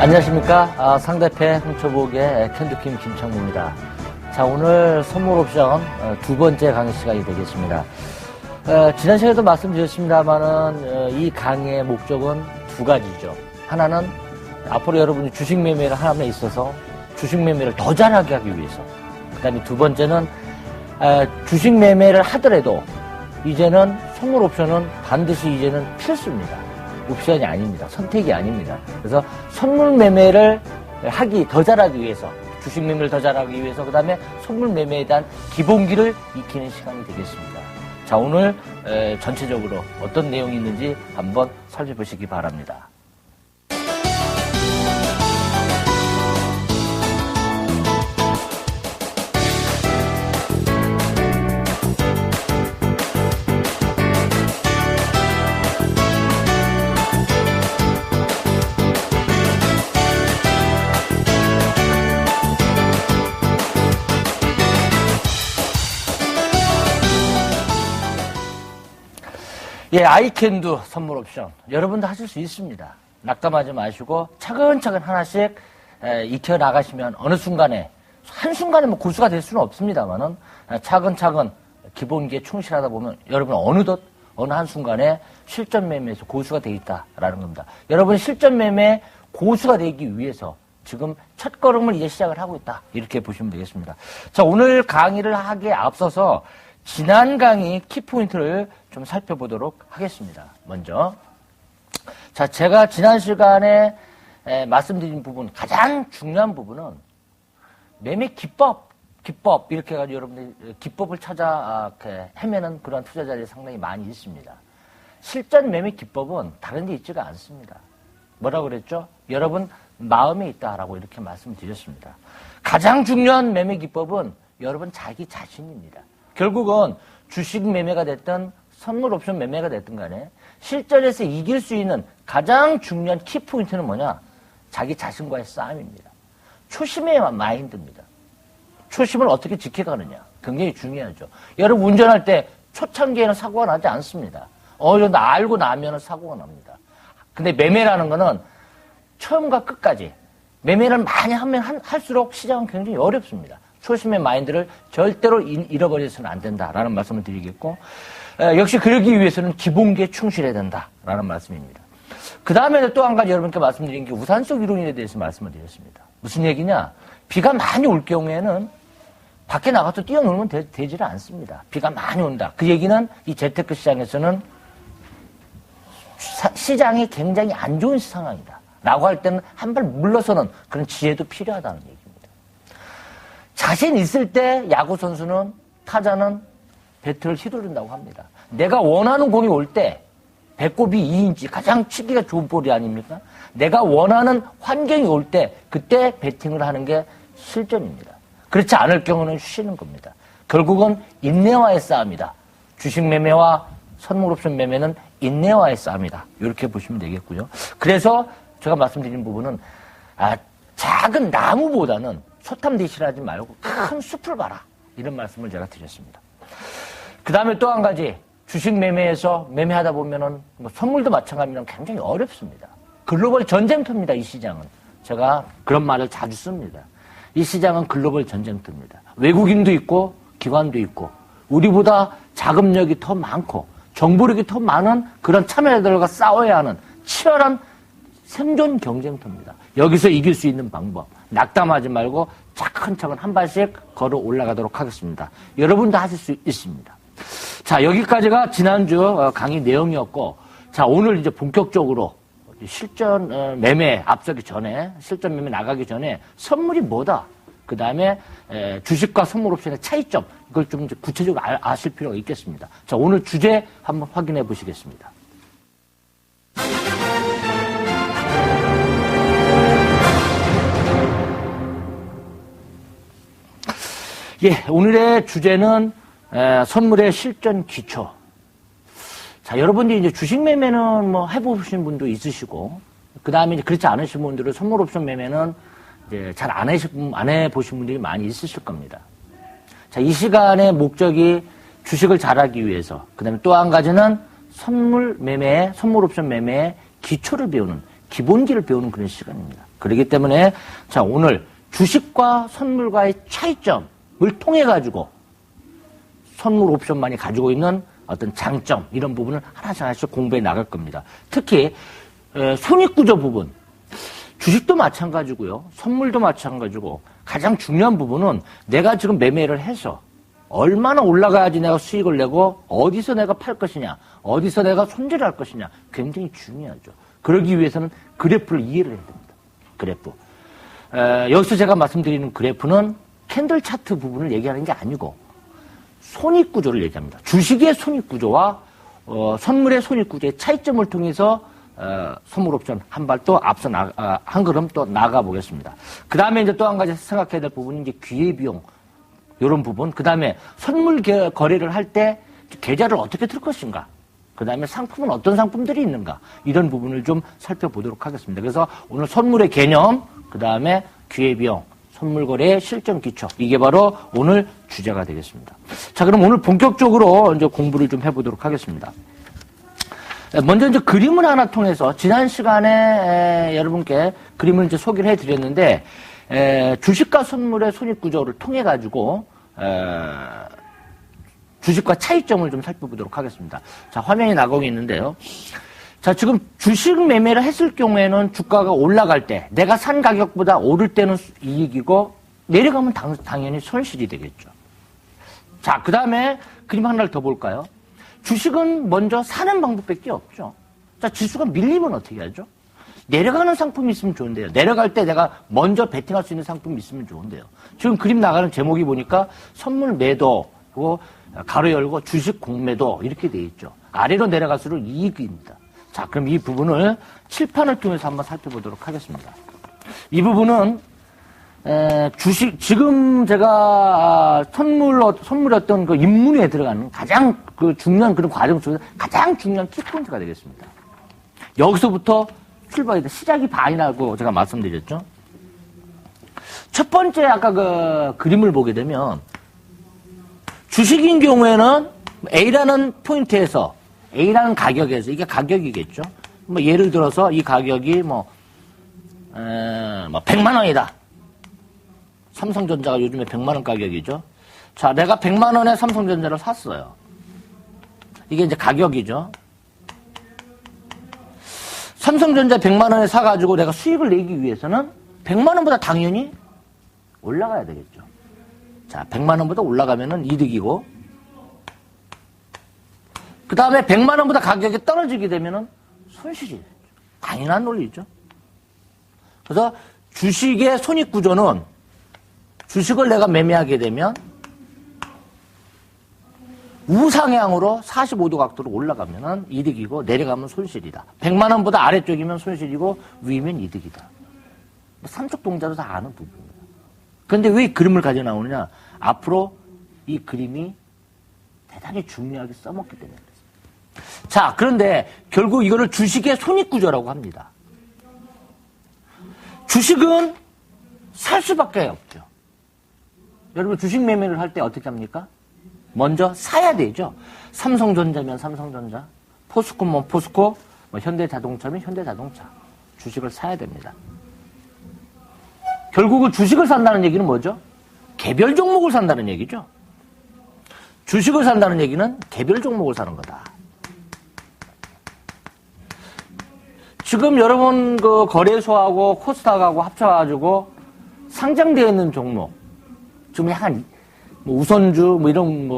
안녕하십니까. 상대패 홍초복의 캔두킴 김창무입니다. 자, 오늘 선물 옵션 두 번째 강의 시간이 되겠습니다. 지난 시간에도 말씀드렸습니다만은 이 강의의 목적은 두 가지죠. 하나는 앞으로 여러분이 주식 매매를 하는 데 있어서 주식 매매를 더 잘하게 하기 위해서. 그 다음에 두 번째는 주식 매매를 하더라도 이제는 선물 옵션은 반드시 이제는 필수입니다. 옵션이 아닙니다. 선택이 아닙니다. 그래서 선물 매매를 더 잘하기 위해서, 주식 매매를 더 잘하기 위해서, 그 다음에 선물 매매에 대한 기본기를 익히는 시간이 되겠습니다. 자, 오늘 전체적으로 어떤 내용이 있는지 한번 살펴보시기 바랍니다. 예, 아이캔두 선물 옵션. 여러분도 하실 수 있습니다. 낙담하지 마시고 차근차근 하나씩 익혀 나가시면 어느 순간에, 한순간에 뭐 고수가 될 수는 없습니다만은 차근차근 기본기에 충실하다 보면 여러분 어느덧 어느 한순간에 실전 매매에서 고수가 되어 있다라는 겁니다. 여러분 실전 매매 고수가 되기 위해서 지금 첫 걸음을 이제 시작을 하고 있다. 이렇게 보시면 되겠습니다. 자, 오늘 강의를 하기에 앞서서 지난 강의 키포인트를 좀 살펴보도록 하겠습니다. 먼저, 자, 제가 지난 시간에 말씀드린 부분, 가장 중요한 부분은 매매 기법 이렇게 해가지고 여러분들이 기법을 찾아 헤매는 그런 투자자들이 상당히 많이 있습니다. 실전 매매 기법은 다른 데 있지가 않습니다. 뭐라고 그랬죠? 여러분 마음에 있다라고 이렇게 말씀드렸습니다. 가장 중요한 매매 기법은 여러분 자기 자신입니다. 결국은 주식 매매가 됐든 선물 옵션 매매가 됐든 간에 실전에서 이길 수 있는 가장 중요한 키포인트는 뭐냐? 자기 자신과의 싸움입니다. 초심의 마인드입니다. 초심을 어떻게 지켜가느냐? 굉장히 중요하죠. 여러분 운전할 때 초창기에는 사고가 나지 않습니다. 어느 정도 알고 나면 사고가 납니다. 근데 매매라는 거는 처음과 끝까지 매매를 많이 하면 할수록 시장은 굉장히 어렵습니다. 초심의 마인드를 절대로 잃어버려서는 안 된다라는 말씀을 드리겠고, 역시 그러기 위해서는 기본기에 충실해야 된다라는 말씀입니다. 그 다음에 또 한 가지 여러분께 말씀드린 게 우산 속 이론에 대해서 말씀을 드렸습니다. 무슨 얘기냐? 비가 많이 올 경우에는 밖에 나가서 뛰어놀면 되지를 않습니다. 비가 많이 온다. 그 얘기는 이 재테크 시장에서는 시장이 굉장히 안 좋은 상황이다. 라고 할 때는 한 발 물러서는 그런 지혜도 필요하다는 얘기입니다. 자신 있을 때 야구 선수는, 타자는 배트를 휘두른다고 합니다. 내가 원하는 공이 올 때 배꼽이 2인치, 가장 치기가 좋은 볼이 아닙니까? 내가 원하는 환경이 올 때 그때 배팅을 하는 게 실전입니다. 그렇지 않을 경우는 쉬는 겁니다. 결국은 인내와의 싸움이다. 주식 매매와 선물 옵션 매매는 인내와의 싸움이다. 이렇게 보시면 되겠고요. 그래서 제가 말씀드린 부분은 작은 나무보다는 소탐 대실하지 말고 큰 숲을 봐라. 이런 말씀을 제가 드렸습니다. 그 다음에 또 한 가지, 주식 매매에서 매매하다 보면은 뭐 선물도 마찬가지로 굉장히 어렵습니다. 글로벌 전쟁터입니다, 이 시장은. 제가 그런 말을 자주 씁니다. 이 시장은 글로벌 전쟁터입니다. 외국인도 있고, 기관도 있고, 우리보다 자금력이 더 많고, 정보력이 더 많은 그런 참여자들과 싸워야 하는 치열한 생존 경쟁터입니다. 여기서 이길 수 있는 방법, 낙담하지 말고 차근차근 한 발씩 걸어 올라가도록 하겠습니다. 여러분도 하실 수 있습니다. 자, 여기까지가 지난주 강의 내용이었고, 자, 오늘 이제 본격적으로 실전 매매 앞서기 전에, 실전 매매 나가기 전에 선물이 뭐다? 그 다음에 주식과 선물 옵션의 차이점, 이걸 좀 이제 구체적으로 아실 필요가 있겠습니다. 자, 오늘 주제 한번 확인해 보시겠습니다. 예, 오늘의 주제는 선물의 실전 기초. 자, 여러분들이 이제 주식 매매는 뭐 해보신 분도 있으시고, 그 다음에 이제 그렇지 않으신 분들은 선물 옵션 매매는 이제 잘 안 해보신 분들이 많이 있으실 겁니다. 자, 이 시간의 목적이 주식을 잘하기 위해서, 그 다음에 또 한 가지는 선물 옵션 매매의 기초를 배우는 기본기를 배우는 그런 시간입니다. 그렇기 때문에 자, 오늘 주식과 선물과의 차이점을 통해 가지고 선물 옵션만이 가지고 있는 어떤 장점 이런 부분을 하나씩 공부해 나갈 겁니다. 특히 손익구조 부분, 주식도 마찬가지고요. 선물도 마찬가지고 가장 중요한 부분은 내가 지금 매매를 해서 얼마나 올라가야지 내가 수익을 내고 어디서 내가 팔 것이냐, 어디서 내가 손절할 것이냐 굉장히 중요하죠. 그러기 위해서는 그래프를 이해를 해야 됩니다. 그래프. 여기서 제가 말씀드리는 그래프는 캔들 차트 부분을 얘기하는 게 아니고 손익구조를 얘기합니다. 주식의 손익구조와 선물의 손익구조의 차이점을 통해서 선물 옵션 한 발 또 앞서 한 걸음 또 나가 보겠습니다. 그 다음에 이제 또 한 가지 생각해야 될 부분은 이제 기회비용 이런 부분. 그 다음에 선물 거래를 할 때 계좌를 어떻게 틀 것인가. 그 다음에 상품은 어떤 상품들이 있는가. 이런 부분을 좀 살펴보도록 하겠습니다. 그래서 오늘 선물의 개념, 그 다음에 기회비용, 선물 거래의 실전 기초. 이게 바로 오늘 주제가 되겠습니다. 자, 그럼 오늘 본격적으로 이제 공부를 좀 해보도록 하겠습니다. 먼저 이제 그림을 하나 통해서 지난 시간에 여러분께 그림을 이제 소개를 해드렸는데 주식과 선물의 손익구조를 통해 가지고 주식과 차이점을 좀 살펴보도록 하겠습니다. 자, 화면이 나가고 있는데요. 자, 지금 주식 매매를 했을 경우에는 주가가 올라갈 때 내가 산 가격보다 오를 때는 이익이고 내려가면 당연히 손실이 되겠죠. 자, 그 다음에 그림 하나를 더 볼까요? 주식은 먼저 사는 방법밖에 없죠. 자, 지수가 밀리면 어떻게 하죠? 내려가는 상품이 있으면 좋은데요. 내려갈 때 내가 먼저 베팅할 수 있는 상품이 있으면 좋은데요. 지금 그림 나가는 제목이 보니까 선물 매도, 그리고 가로 열고 주식 공매도 이렇게 돼 있죠. 아래로 내려갈수록 이익입니다. 자, 그럼 이 부분을 칠판을 통해서 한번 살펴보도록 하겠습니다. 이 부분은 주식, 지금 제가 선물이었던 그 입문에 들어가는 가장 그 중요한 그런 과정 속에서 가장 중요한 키포인트가 되겠습니다. 여기서부터 출발이다. 시작이 반이라고 제가 말씀드렸죠. 첫 번째 아까 그 그림을 보게 되면 주식인 경우에는 A라는 포인트에서 A라는 가격에서 이게 가격이겠죠. 뭐 예를 들어서 이 가격이 100만 원이다. 삼성전자가 요즘에 100만 원 가격이죠. 자, 내가 100만 원에 삼성전자를 샀어요. 이게 이제 가격이죠. 삼성전자 100만 원에 사가지고 내가 수익을 내기 위해서는 100만 원보다 당연히 올라가야 되겠죠. 자, 100만 원보다 올라가면은 이득이고, 그 다음에 100만 원보다 가격이 떨어지게 되면은 손실이 되죠. 당연한 논리죠. 그래서 주식의 손익구조는 주식을 내가 매매하게 되면 우상향으로 45도 각도로 올라가면 이득이고 내려가면 손실이다. 100만 원보다 아래쪽이면 손실이고 위면 이득이다. 삼척 동자도 다 아는 부분입니다. 그런데 왜 그림을 가져 나오느냐? 앞으로 이 그림이 대단히 중요하게 써먹기 때문에 그렇습니다. 자, 그런데 결국 이거를 주식의 손익구조라고 합니다. 주식은 살 수밖에 없죠. 여러분 주식 매매를 할 때 어떻게 합니까? 먼저 사야 되죠. 삼성전자면 삼성전자, 포스코면 포스코, 현대자동차면 현대자동차. 주식을 사야 됩니다. 결국은 주식을 산다는 얘기는 뭐죠? 개별 종목을 산다는 얘기죠. 주식을 산다는 얘기는 개별 종목을 사는 거다. 지금 여러분 그 거래소하고 코스닥하고 합쳐가지고 상장되어 있는 종목, 지금 약간 우선주 이런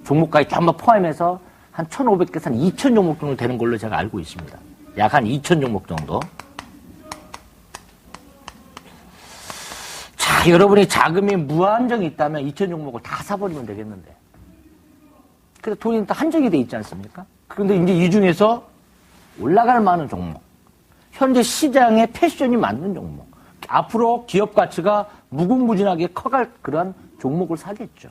종목까지 전부 포함해서 한 1,500개에서 한 2,000 종목 정도 되는 걸로 제가 알고 있습니다. 약 한 2,000 종목 정도. 자, 여러분이 자금이 무한정이 있다면 2,000 종목을 다 사버리면 되겠는데. 그래서 돈이 다 한정이 돼 있지 않습니까? 그런데 이제 이 중에서 올라갈 만한 종목, 현재 시장의 패션이 맞는 종목, 앞으로 기업 가치가 무궁무진하게 커갈 그러한 종목을 사겠죠.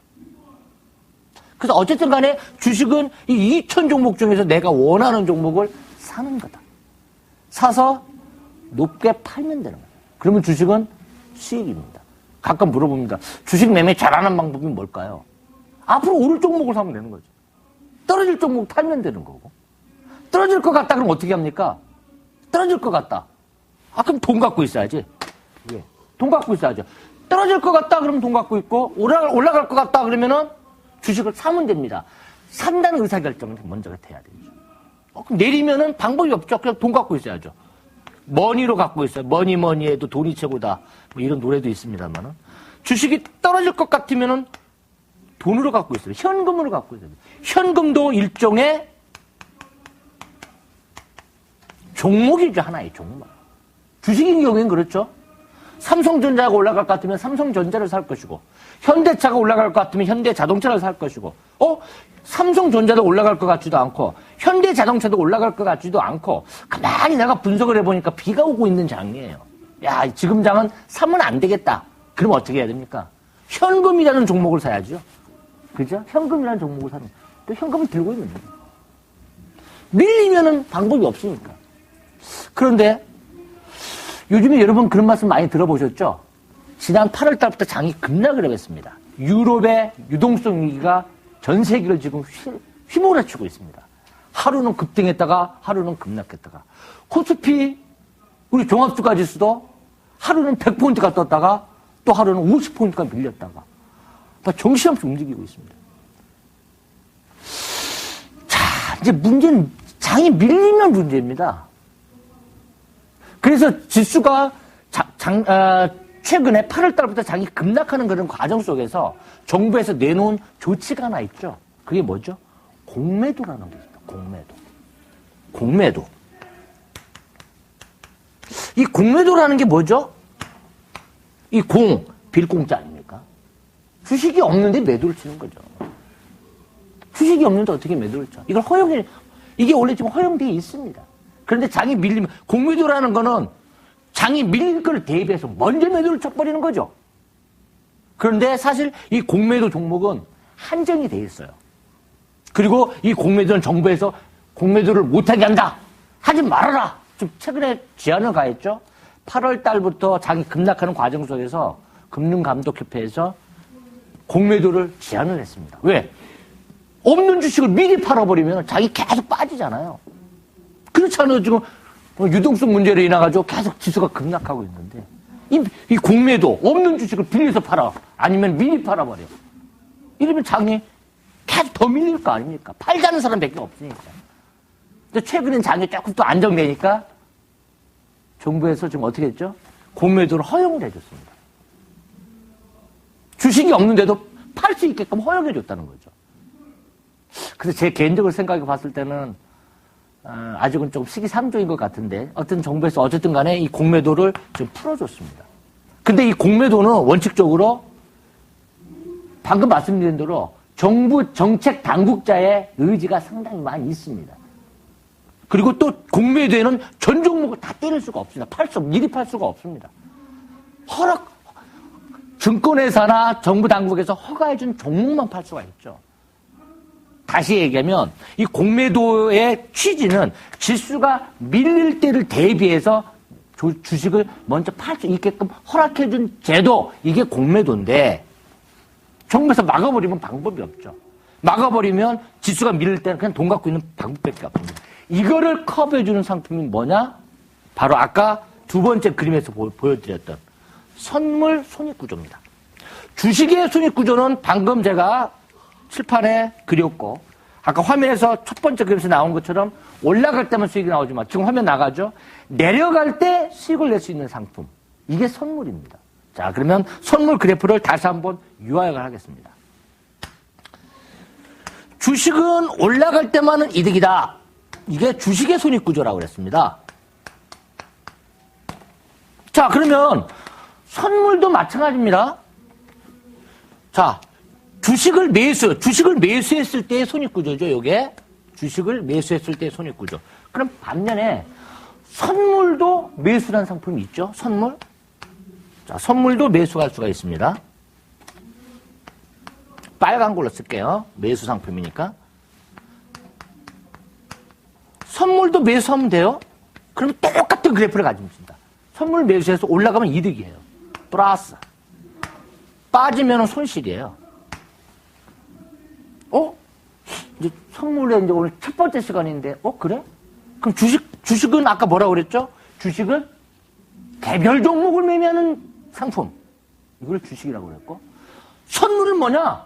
그래서 어쨌든 간에 주식은 이 2,000 종목 중에서 내가 원하는 종목을 사는 거다. 사서 높게 팔면 되는 거다. 그러면 주식은 수익입니다. 가끔 물어봅니다. 주식 매매 잘하는 방법이 뭘까요? 앞으로 오를 종목을 사면 되는 거죠. 떨어질 종목 팔면 되는 거고. 떨어질 것 같다 그러면 어떻게 합니까? 떨어질 것 같다. 그럼 돈 갖고 있어야지. 예. 돈 갖고 있어야죠. 떨어질 것 같다 그러면 돈 갖고 있고, 올라갈 것 같다 그러면은 주식을 사면 됩니다. 산다는 의사결정을 먼저 해야 되죠. 그럼 내리면은 방법이 없죠. 그냥 돈 갖고 있어야죠. 머니로 갖고 있어요. 머니 해도 돈이 최고다. 뭐 이런 노래도 있습니다만은. 주식이 떨어질 것 같으면은 돈으로 갖고 있어요. 현금으로 갖고 있어요. 현금도 일종의 종목이죠. 하나의 종목. 주식인 경우에는 그렇죠. 삼성전자가 올라갈 것 같으면 삼성전자를 살 것이고, 현대차가 올라갈 것 같으면 현대자동차를 살 것이고, 삼성전자도 올라갈 것 같지도 않고, 현대자동차도 올라갈 것 같지도 않고, 가만히 내가 분석을 해보니까 비가 오고 있는 장이에요. 야, 지금 장은 사면 안 되겠다. 그럼 어떻게 해야 됩니까? 현금이라는 종목을 사야죠. 그죠? 현금이라는 종목을 사는, 또 현금을 들고 있는 거예요. 밀리면은 방법이 없으니까. 그런데, 요즘에 여러분 그런 말씀 많이 들어보셨죠? 지난 8월 달부터 장이 급락을 했습니다. 유럽의 유동성 위기가 전 세계를 지금 휘몰아치고 있습니다. 하루는 급등했다가 하루는 급락했다가, 코스피 우리 종합주가 지수도 하루는 100포인트가 떴다가 또 하루는 50포인트가 밀렸다가 정신없이 움직이고 있습니다. 자, 이제 문제는 장이 밀리면 문제입니다. 그래서 지수가 최근에 8월 달부터 장이 급락하는 그런 과정 속에서 정부에서 내놓은 조치가 하나 있죠. 그게 뭐죠? 공매도라는 게 있습니다. 공매도. 이 공매도라는 게 뭐죠? 이 빌공짜 아닙니까? 주식이 없는데 매도를 치는 거죠. 주식이 없는데 어떻게 매도를 쳐? 이게 원래 지금 허용되어 있습니다. 그런데 장이 밀리면, 공매도라는 거는 장이 밀릴 걸 대비해서 먼저 매도를 쳐버리는 거죠. 그런데 사실 이 공매도 종목은 한정이 돼 있어요. 그리고 이 공매도는 정부에서 공매도를 못하게 한다. 하지 말아라. 좀 최근에 제안을 가했죠. 8월 달부터 장이 급락하는 과정 속에서 금융감독협회에서 공매도를 제안을 했습니다. 왜? 없는 주식을 미리 팔아버리면 장이 계속 빠지잖아요. 그렇잖아요. 지금 유동성 문제로 인해가지고 계속 지수가 급락하고 있는데, 이 공매도, 없는 주식을 빌려서 팔아. 아니면 미리 팔아버려. 이러면 장이 계속 더 밀릴 거 아닙니까? 팔자는 사람 밖에 없으니까. 근데 최근엔 장이 조금 또 안정되니까 정부에서 지금 어떻게 했죠? 공매도를 허용을 해줬습니다. 주식이 없는데도 팔 수 있게끔 허용해줬다는 거죠. 그래서 제 개인적으로 생각해 봤을 때는 아직은 조금 시기상조인 것 같은데, 어떤 정부에서 어쨌든 간에 이 공매도를 좀 풀어줬습니다. 근데 이 공매도는 원칙적으로 방금 말씀드린 대로 정부 정책 당국자의 의지가 상당히 많이 있습니다. 그리고 또 공매도에는 전 종목을 다 때릴 수가 없습니다. 미리 팔 수가 없습니다. 증권회사나 정부 당국에서 허가해준 종목만 팔 수가 있죠. 다시 얘기하면 이 공매도의 취지는 지수가 밀릴 때를 대비해서 주식을 먼저 팔 수 있게끔 허락해준 제도, 이게 공매도인데, 정부에서 막아버리면 방법이 없죠. 막아버리면 지수가 밀릴 때는 그냥 돈 갖고 있는 방법밖에 없습니다. 이거를 커버해주는 상품이 뭐냐? 바로 아까 두 번째 그림에서 보여드렸던 선물 손익구조입니다. 주식의 손익구조는 방금 제가 칠판에 그렸고, 아까 화면에서 첫 번째 그림에서 나온 것처럼 올라갈 때만 수익이 나오지만 지금 화면 나가죠? 내려갈 때 수익을 낼 수 있는 상품, 이게 선물입니다. 자, 그러면 선물 그래프를 다시 한번 요약을 하겠습니다. 주식은 올라갈 때만은 이득이다. 이게 주식의 손익구조라고 그랬습니다. 자, 그러면 선물도 마찬가지입니다. 자, 주식을 매수했을 때의 손익구조죠, 요게. 주식을 매수했을 때의 손익구조. 그럼 반면에 선물도 매수라는 상품이 있죠, 선물. 자, 선물도 매수할 수가 있습니다. 빨간 걸로 쓸게요. 매수 상품이니까. 선물도 매수하면 돼요. 그러면 똑같은 그래프를 가지고 있습니다. 선물 매수해서 올라가면 이득이에요. 플러스. 빠지면 손실이에요. 이제 선물에 이제 오늘 첫 번째 시간인데, 그래? 그럼 주식은 아까 뭐라고 그랬죠? 주식은 개별 종목을 매매하는 상품. 이걸 주식이라고 그랬고, 선물은 뭐냐?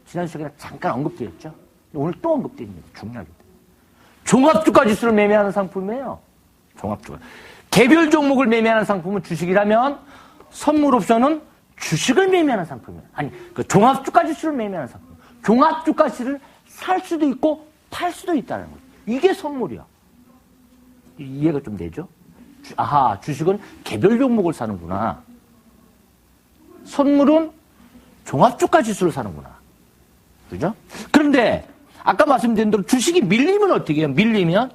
지난 시간에 잠깐 언급드렸죠. 오늘 또 언급드립니다. 중요하게. 종합주가 지수를 매매하는 상품이에요. 종합주가. 개별 종목을 매매하는 상품은 주식이라면 선물 옵션은 주식을 매매하는 상품이에요. 아니, 그 종합주가 지수를 매매하는 상품. 종합주가 지수를 살 수도 있고 팔 수도 있다는 거예요. 이게 선물이야. 이해가 좀 되죠? 아하, 주식은 개별 종목을 사는구나. 선물은 종합주가 지수를 사는구나. 그죠? 그런데 아까 말씀드린 대로 주식이 밀리면 어떻게 해요? 밀리면은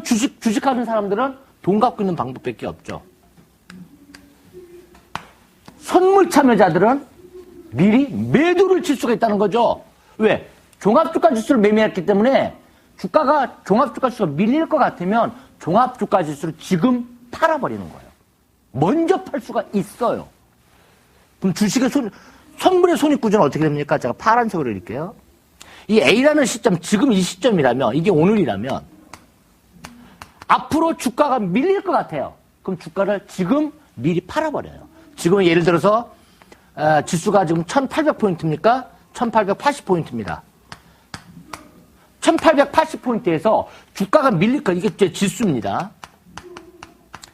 주식하는 사람들은 돈 갖고 있는 방법밖에 없죠. 선물 참여자들은 미리 매도를 칠 수가 있다는 거죠. 왜? 종합주가 지수를 매매했기 때문에 종합주가 지수가 밀릴 것 같으면 종합주가 지수를 지금 팔아버리는 거예요. 먼저 팔 수가 있어요. 그럼 주식의 선물의 손익구조는 어떻게 됩니까? 제가 파란색으로 읽을게요. 이 A라는 시점, 지금 이 시점이라면, 이게 오늘이라면, 앞으로 주가가 밀릴 것 같아요. 그럼 주가를 지금 미리 팔아버려요. 지금 예를 들어서, 지수가 지금 1800포인트입니까? 1880포인트입니다. 1880포인트에서 주가가 밀릴 거, 이게 제 지수입니다.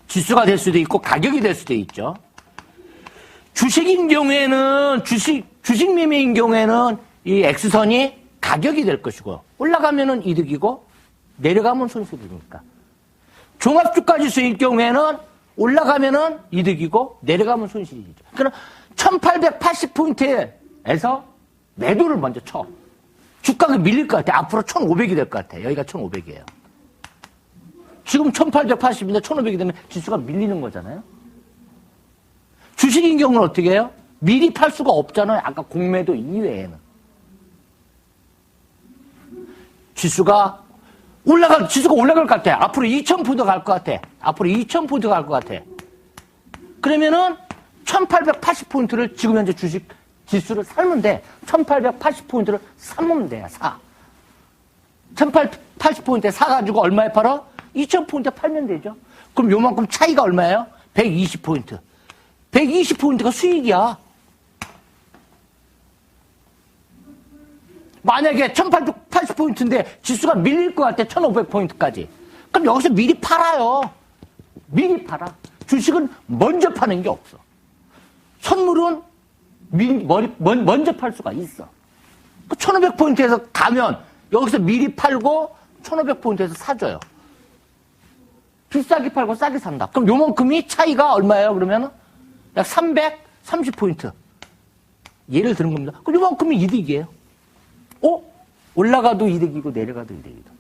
지수가 될 수도 있고, 가격이 될 수도 있죠. 주식인 경우에는, 주식 매매인 경우에는 이 X선이 가격이 될 것이고, 올라가면은 이득이고, 내려가면 손실이니까. 종합주가 지수인 경우에는 올라가면은 이득이고, 내려가면 손실이죠. 그럼 1880포인트에서 매도를 먼저 쳐. 주가가 밀릴 것 같아. 앞으로 1500이 될 것 같아. 여기가 1500이에요. 지금 1880인데 1500이 되면 지수가 밀리는 거잖아요. 주식인 경우는 어떻게 해요? 미리 팔 수가 없잖아요. 아까 공매도 이외에는. 지수가 올라갈 것 같아. 앞으로 2000포인트 갈 것 같아. 앞으로 2000포인트 갈 것 같아. 그러면은 1880포인트를 지금 현재 주식 지수를 사면 돼. 1880포인트를 사면 돼요. 1880포인트에 사가지고 얼마에 팔아? 2000포인트에 팔면 되죠. 그럼 요만큼 차이가 얼마예요? 120포인트. 120포인트가 수익이야. 만약에 1880포인트인데 지수가 밀릴 것 같아. 1500포인트까지. 그럼 여기서 미리 팔아요. 미리 팔아. 주식은 먼저 파는 게 없어. 선물은 먼저 팔 수가 있어. 1500포인트에서 가면 여기서 미리 팔고 1500포인트에서 사줘요. 비싸게 팔고 싸게 산다. 그럼 요만큼이 차이가 얼마예요? 그러면 약 330포인트. 예를 드는 겁니다. 그럼 요만큼이 이득이에요. 올라가도 이득이고 내려가도 이득이다.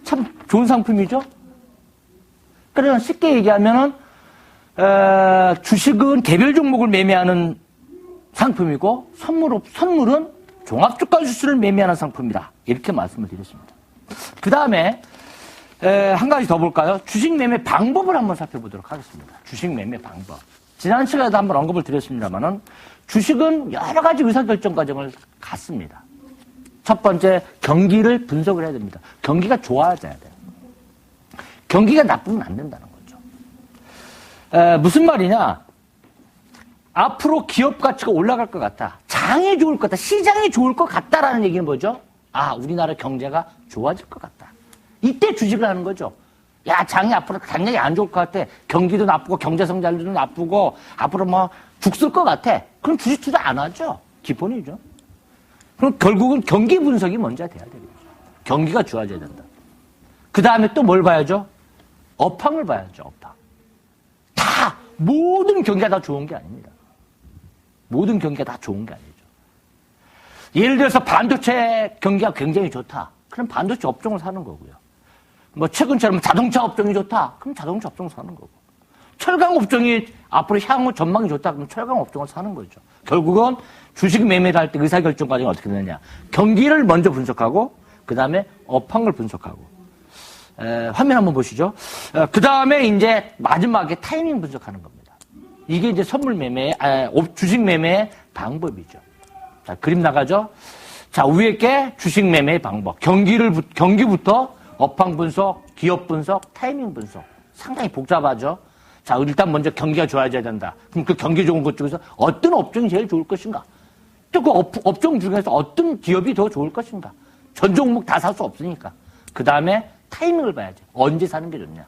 참 좋은 상품이죠? 그래서 쉽게 얘기하면은 주식은 개별 종목을 매매하는 상품이고 선물은 종합주가 지수를 매매하는 상품이다. 이렇게 말씀을 드렸습니다. 그 다음에 한 가지 더 볼까요? 주식 매매 방법을 한번 살펴보도록 하겠습니다. 주식 매매 방법. 지난 시간에도 한번 언급을 드렸습니다만은 주식은 여러 가지 의사결정 과정을 갖습니다. 첫 번째, 경기를 분석을 해야 됩니다. 경기가 좋아져야 돼요. 경기가 나쁘면 안 된다는 거죠. 무슨 말이냐? 앞으로 기업 가치가 올라갈 것 같다. 장이 좋을 것 같다. 시장이 좋을 것 같다라는 얘기는 뭐죠? 우리나라 경제가 좋아질 것 같다. 이때 주식을 하는 거죠. 야, 장이 앞으로 당연히 안 좋을 것 같아. 경기도 나쁘고 경제 성장률도 나쁘고 앞으로 뭐 죽을 것 같아. 그럼 주식 투자 안 하죠. 기본이죠. 그럼 결국은 경기 분석이 먼저 돼야 되겠죠. 경기가 좋아져야 된다. 그 다음에 또 뭘 봐야죠? 업황을 봐야죠. 업황. 모든 경기가 다 좋은 게 아닙니다. 모든 경기가 다 좋은 게 아니죠. 예를 들어서 반도체 경기가 굉장히 좋다. 그럼 반도체 업종을 사는 거고요. 뭐 최근처럼 자동차 업종이 좋다. 그럼 자동차 업종을 사는 거고. 철강 업종이 앞으로 향후 전망이 좋다. 그럼 철강 업종을 사는 거죠. 결국은 주식 매매를 할 때 의사결정 과정이 어떻게 되느냐. 경기를 먼저 분석하고 그 다음에 업황을 분석하고. 화면 한번 보시죠. 그 다음에 이제 마지막에 타이밍 분석하는 겁니다. 이게 이제 선물 매매, 주식 매매의 방법이죠. 자, 그림 나가죠? 자, 위에 게 주식 매매의 방법. 경기부터 업황 분석, 기업 분석, 타이밍 분석. 상당히 복잡하죠. 자, 일단 먼저 경기가 좋아져야 된다. 그럼 그 경기 좋은 것 중에서 어떤 업종이 제일 좋을 것인가? 또 그 업종 중에서 어떤 기업이 더 좋을 것인가? 전 종목 다 살 수 없으니까. 그 다음에 타이밍을 봐야지. 언제 사는 게 좋냐.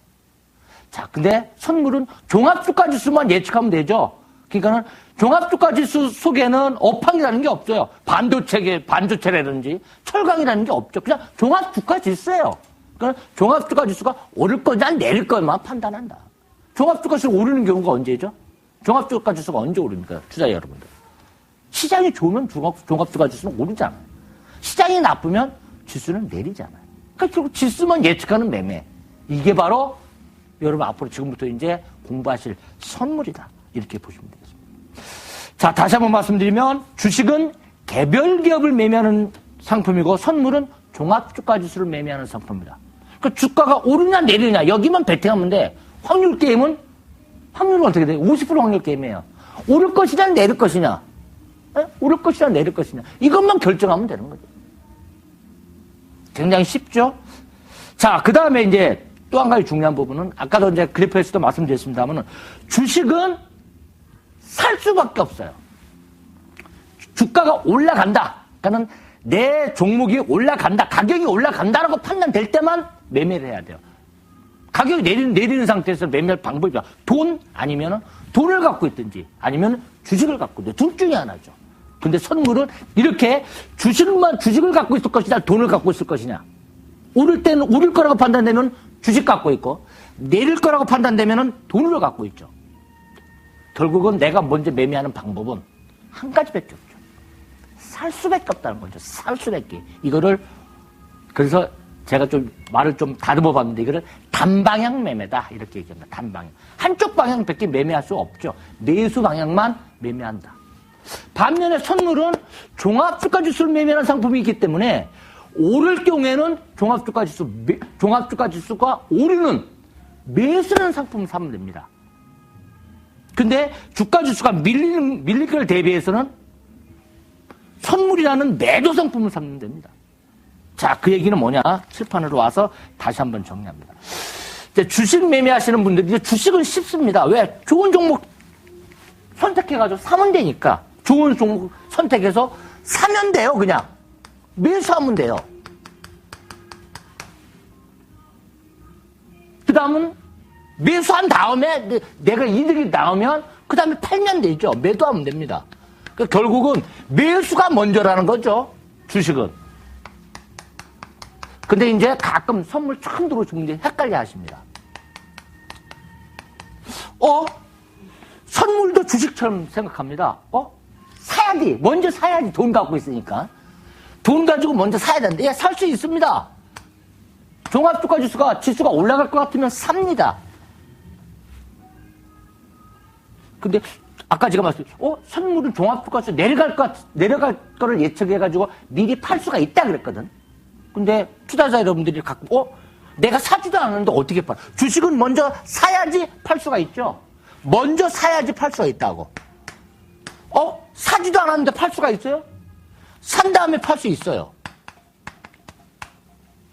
자, 근데 선물은 종합주가지수만 예측하면 되죠. 그러니까는 종합주가지수 속에는 업황이라는 게 없어요. 반도체라든지 철강이라는 게 없죠. 그냥 종합주가지수예요. 그러니까 종합주가지수가 오를 거냐 내릴 거냐만 판단한다. 종합주가지수가 오르는 경우가 언제죠? 종합주가지수가 언제 오릅니까? 투자자 여러분들. 시장이 좋으면 종합주가지수는 오르잖아요. 시장이 나쁘면 지수는 내리잖아요. 그러니까 결국 지수만 예측하는 매매. 이게 바로 여러분 앞으로 지금부터 이제 공부하실 선물이다. 이렇게 보시면 되겠습니다. 자, 다시 한번 말씀드리면 주식은 개별 기업을 매매하는 상품이고 선물은 종합주가지수를 매매하는 상품입니다. 그러니까 주가가 오르냐 내리냐 여기만 베팅하면 돼. 확률 게임은 확률은 어떻게 돼? 50% 확률 게임이에요. 오를 것이냐 내릴 것이냐. 에? 오를 것이냐 내릴 것이냐. 이것만 결정하면 되는 거죠. 굉장히 쉽죠? 자, 그 다음에 이제 또 한 가지 중요한 부분은 아까도 이제 그래프에서도 말씀드렸습니다만은 주식은 살 수밖에 없어요. 주가가 올라간다. 그러니까는 내 종목이 올라간다. 가격이 올라간다라고 판단될 때만 매매를 해야 돼요. 가격이 내리는 상태에서 매매할 방법이야. 돈 아니면은 돈을 갖고 있든지 아니면 주식을 갖고 있든지 둘 중에 하나죠. 근데 선물은 이렇게 주식을 갖고 있을 것이냐 돈을 갖고 있을 것이냐. 오를 때는 오를 거라고 판단되면 주식 갖고 있고 내릴 거라고 판단되면 돈을 갖고 있죠. 결국은 내가 먼저 매매하는 방법은 한 가지밖에 없죠. 살 수밖에 없다는 거죠. 살 수밖에. 이거를 그래서 제가 좀 말을 좀 다듬어 봤는데 이거를 단방향 매매다 이렇게 얘기합니다. 단방향. 한쪽 방향밖에 매매할 수 없죠. 매수 방향만 매매한다. 반면에 선물은 종합주가지수를 매매하는 상품이기 때문에 오를 경우에는 종합주가지수가 오르는 매수하는 상품을 사면 됩니다. 근데 주가지수가 밀릴 걸 대비해서는 선물이라는 매도 상품을 사면 됩니다. 자, 그 얘기는 뭐냐? 칠판으로 와서 다시 한번 정리합니다. 이제 주식 매매하시는 분들이 이제 주식은 쉽습니다. 왜? 좋은 종목 선택해가지고 사면 되니까. 좋은 종목 선택해서 사면 돼요, 그냥. 매수하면 돼요. 그 다음은 매수한 다음에 내가 이득이 나오면 그 다음에 팔면 되죠. 매도하면 됩니다. 그러니까 결국은 매수가 먼저라는 거죠. 주식은. 근데 이제 가끔 선물 처음 들어오시면 이제 헷갈려 하십니다. 선물도 주식처럼 생각합니다. 사야지. 먼저 사야지. 돈 갖고 있으니까. 돈 가지고 먼저 사야 되는데, 예, 살 수 있습니다. 지수가 올라갈 것 같으면 삽니다. 근데, 아까 제가 말씀드렸죠. 선물은 종합주가지수 내려갈 거를 예측해가지고 미리 팔 수가 있다 그랬거든. 근데 투자자 여러분들이 가끔, 내가 사지도 않았는데 어떻게 팔아? 주식은 먼저 사야지 팔 수가 있죠. 먼저 사야지 팔 수가 있다고. 사지도 않았는데 팔 수가 있어요? 산 다음에 팔 수 있어요.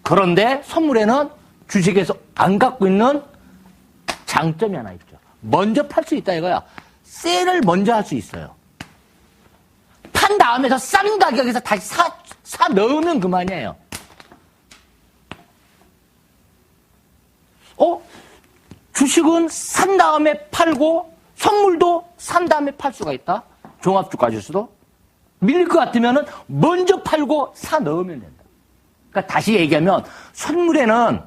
그런데 선물에는 주식에서 안 갖고 있는 장점이 하나 있죠. 먼저 팔 수 있다 이거야. 세일을 먼저 할 수 있어요. 판 다음에 더 싼 가격에서 다시 사 넣으면 그만이에요. 주식은 산 다음에 팔고 선물도 산 다음에 팔 수가 있다. 종합주가지수도. 밀릴 것 같으면 먼저 팔고 사 넣으면 된다. 그러니까 다시 얘기하면 선물에는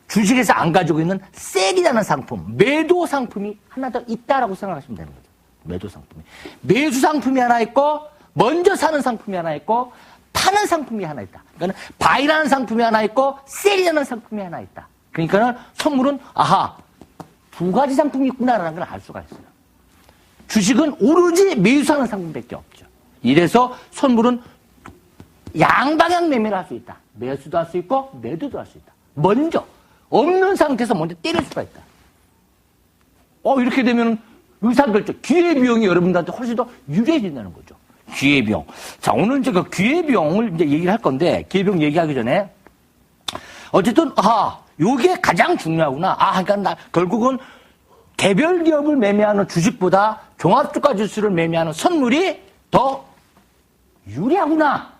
주식에서 안 가지고 있는 세일이라는 상품, 매도 상품이 하나 더 있다라고 생각하시면 되는 거죠. 매도 상품이. 매수 상품이 하나 있고 먼저 사는 상품이 하나 있고 파는 상품이 하나 있다. 그러니까 바이라는 상품이 하나 있고 세일이라는 상품이 하나 있다. 그러니까 선물은 두 가지 상품이 있구나라는 걸 알 수가 있어요. 주식은 오로지 매수하는 상품밖에 없죠. 이래서 선물은 양방향 매매를 할 수 있다. 매수도 할 수 있고 매도도 할 수 있다. 먼저 없는 상태에서 먼저 때릴 수가 있다. 이렇게 되면 의사결정, 기회비용이 여러분들한테 훨씬 더 유리해진다는 거죠. 기회비용. 자, 오늘 제가 기회비용을 이제 얘기를 할 건데, 기회비용 얘기하기 전에, 어쨌든, 요게 가장 중요하구나. 그러니까 결국은 개별 기업을 매매하는 주식보다 종합주가 지수를 매매하는 선물이 더 유리하구나.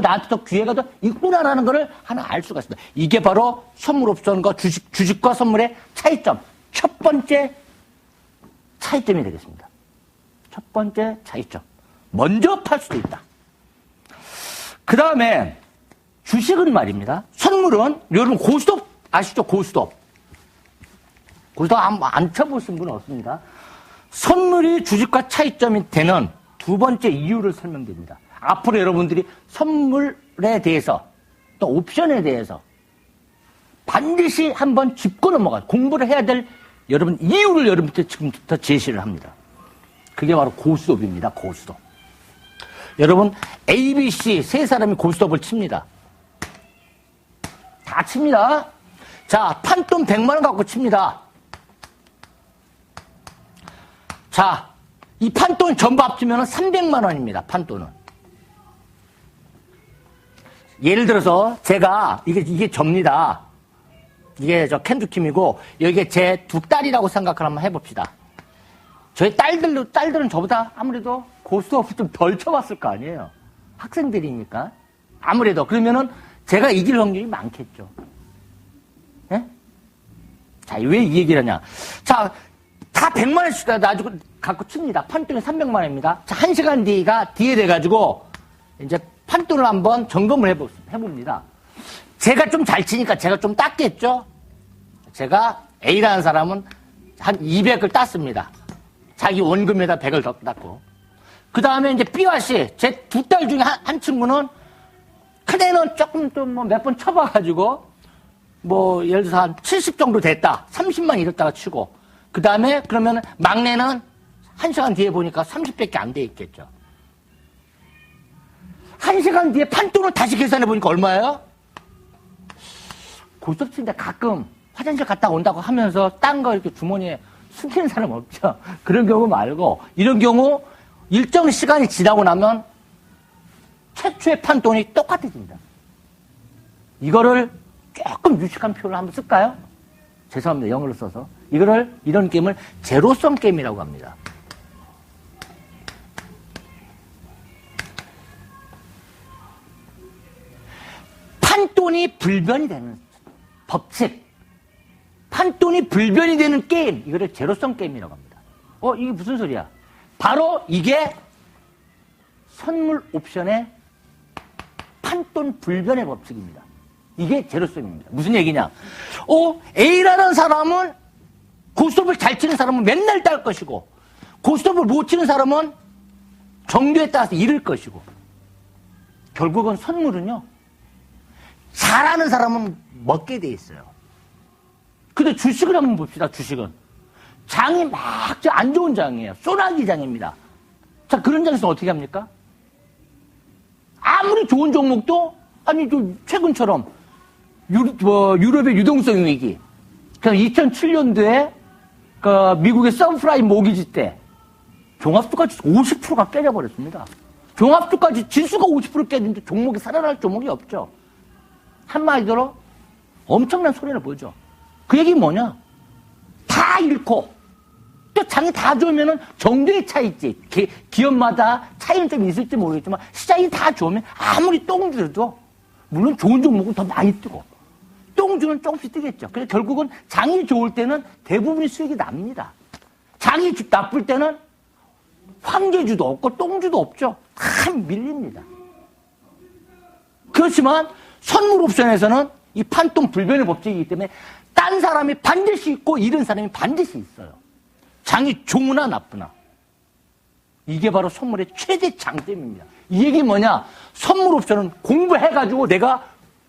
나한테 더 기회가 더 있구나라는 것을 하나 알 수가 있습니다. 이게 바로 선물 옵션과 주식과 선물의 차이점. 첫 번째 차이점이 되겠습니다. 첫 번째 차이점. 먼저 팔 수도 있다. 그 다음에 주식은 말입니다. 선물은 여러분 고스톱 아시죠? 고스톱 안 쳐보신 분은 없습니다. 선물이 주식과 차이점이 되는 두 번째 이유를 설명드립니다. 앞으로 여러분들이 선물에 대해서 또 옵션에 대해서 반드시 한번 짚고 넘어가 공부를 해야 될 여러분 이유를 여러분께 지금부터 제시를 합니다. 그게 바로 고스톱입니다. 고스톱. 여러분 A, B, C 세 사람이 고스톱을 칩니다. 다 칩니다. 자, 판돈 100만 원 갖고 칩니다. 자, 이 판돈 전부 합치면 300만 원입니다. 판돈은. 예를 들어서 제가 이게 접니다. 이게 저 캔두킴이고 여기에 제 두 딸이라고 생각을 한번 해봅시다. 저희 딸들은 저보다 아무래도 고스톱을 좀 덜 쳐봤을 거 아니에요. 학생들이니까. 아무래도 그러면은 제가 이길 확률이 많겠죠. 예? 자, 왜 이 얘기를 하냐. 자, 다 100만 원씩 놔주고 갖고 칩니다. 판돈이 300만 원입니다. 자, 1시간 뒤에 돼가지고 이제 판돈을 한번 점검을 해봅니다. 제가 좀 잘 치니까 제가 좀 땄겠죠? 제가 A라는 사람은 한 200을 땄습니다. 자기 원금에다 100을 더 땄고. 그 다음에 이제 B와 C, 제 두 딸 중에 한 친구는 큰애는 조금 좀 몇 번 쳐봐가지고 예를 들어서 한 70 정도 됐다. 30만 잃었다가 치고. 그 다음에 그러면 막내는 1시간 뒤에 보니까 30밖에 안 돼 있겠죠. 1시간 뒤에 판돈을 다시 계산해 보니까 얼마예요? 고스톱 치는데 가끔 화장실 갔다 온다고 하면서 딴 거 이렇게 주머니에 숨기는 사람 없죠. 그런 경우 말고 이런 경우 일정 시간이 지나고 나면 최초의 판돈이 똑같아집니다. 이거를 조금 유식한 표현을 한번 쓸까요? 죄송합니다. 영어로 써서. 이런 게임을 제로섬 게임이라고 합니다. 판돈이 불변이 되는 법칙. 판돈이 불변이 되는 게임. 이거를 제로섬 게임이라고 합니다. 이게 무슨 소리야? 바로 이게 선물 옵션의 판돈 불변의 법칙입니다. 이게 제로섬입니다. 무슨 얘기냐? A라는 사람은 고스톱을 잘 치는 사람은 맨날 딸 것이고 고스톱을 못 치는 사람은 정도에 따라서 잃을 것이고 결국은 선물은요. 잘하는 사람은 먹게 돼 있어요. 근데 주식을 한번 봅시다. 주식은. 장이 막 안 좋은 장이에요. 소나기 장입니다. 자, 그런 장에서 어떻게 합니까? 아무리 좋은 종목도 최근처럼 유럽의 유동성 위기. 2007년도에 미국의 서브프라임 모기지 때 종합주가 지수 50%가 깨져버렸습니다. 종합주가 지수가 50% 깨지는데 종목이 살아날 종목이 없죠. 한마디로 엄청난 손해를 보죠. 그 얘기는 뭐냐? 다 잃고 또 장이 다 좋으면은 정도의 차이 있지. 기업마다 차이는 좀 있을지 모르겠지만 시장이 다 좋으면 아무리 똥주도 물론 좋은 종목은 더 많이 뜨고 똥주는 조금씩 뜨겠죠. 그래서 결국은 장이 좋을 때는 대부분의 수익이 납니다. 장이 나쁠 때는 황제주도 없고 똥주도 없죠. 다 밀립니다. 그렇지만 선물 옵션에서는 이 판돈 불변의 법칙이기 때문에 딴 사람이 반드시 있고 잃은 사람이 반드시 있어요. 장이 좋으나 나쁘나. 이게 바로 선물의 최대 장점입니다. 이 얘기 뭐냐? 선물 옵션은 공부해가지고 내가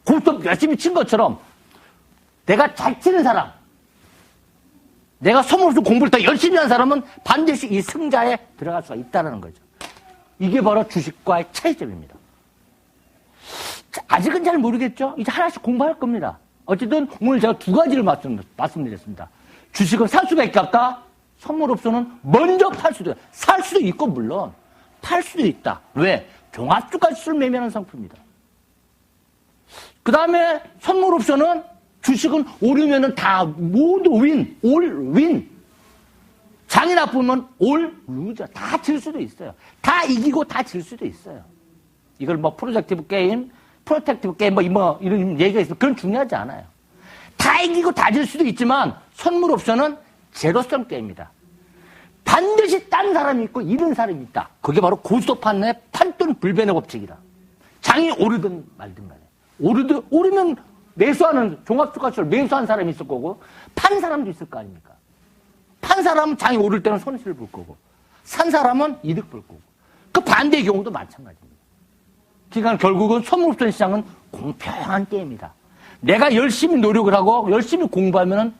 고스톱 열심히 친 것처럼 내가 잘 치는 사람, 내가 선물 옵션 공부를 더 열심히 한 사람은 반드시 이 승자에 들어갈 수가 있다는 거죠. 이게 바로 주식과의 차이점입니다. 아직은 잘 모르겠죠? 이제 하나씩 공부할 겁니다. 어쨌든 오늘 제가 두 가지를 말씀드렸습니다. 주식은 살 수밖에 없다. 선물 옵션은 먼저 팔 수도 있다. 살 수도 있고 물론 팔 수도 있다. 왜? 종합주가 지수를 매매하는 상품입니다. 그 다음에 선물 옵션은 주식은 오르면은 다 모두 윈, 올 윈. 장이 나쁘면 올 루저. 다 질 수도 있어요. 다 이기고 다 질 수도 있어요. 이걸 뭐 프로젝티브 게임, 프로텍티브 게임 뭐 이런 얘기가 있어요. 그건 중요하지 않아요. 다 이기고 다 질 수도 있지만 선물 옵션은 제로섬 게임이다. 반드시 딴 사람이 있고 잃은 사람이 있다. 그게 바로 고스톱판의 판돈 불변의 법칙이다. 장이 오르든 말든 간에. 오르면 매수하는 종합주가시를 매수한 사람이 있을 거고 판 사람도 있을 거 아닙니까? 판 사람은 장이 오를 때는 손실을 볼 거고 산 사람은 이득 볼 거고 그 반대의 경우도 마찬가지입니다. 그러니까 결국은 선물옵션 시장은 공평한 게임이다. 내가 열심히 노력을 하고 열심히 공부하면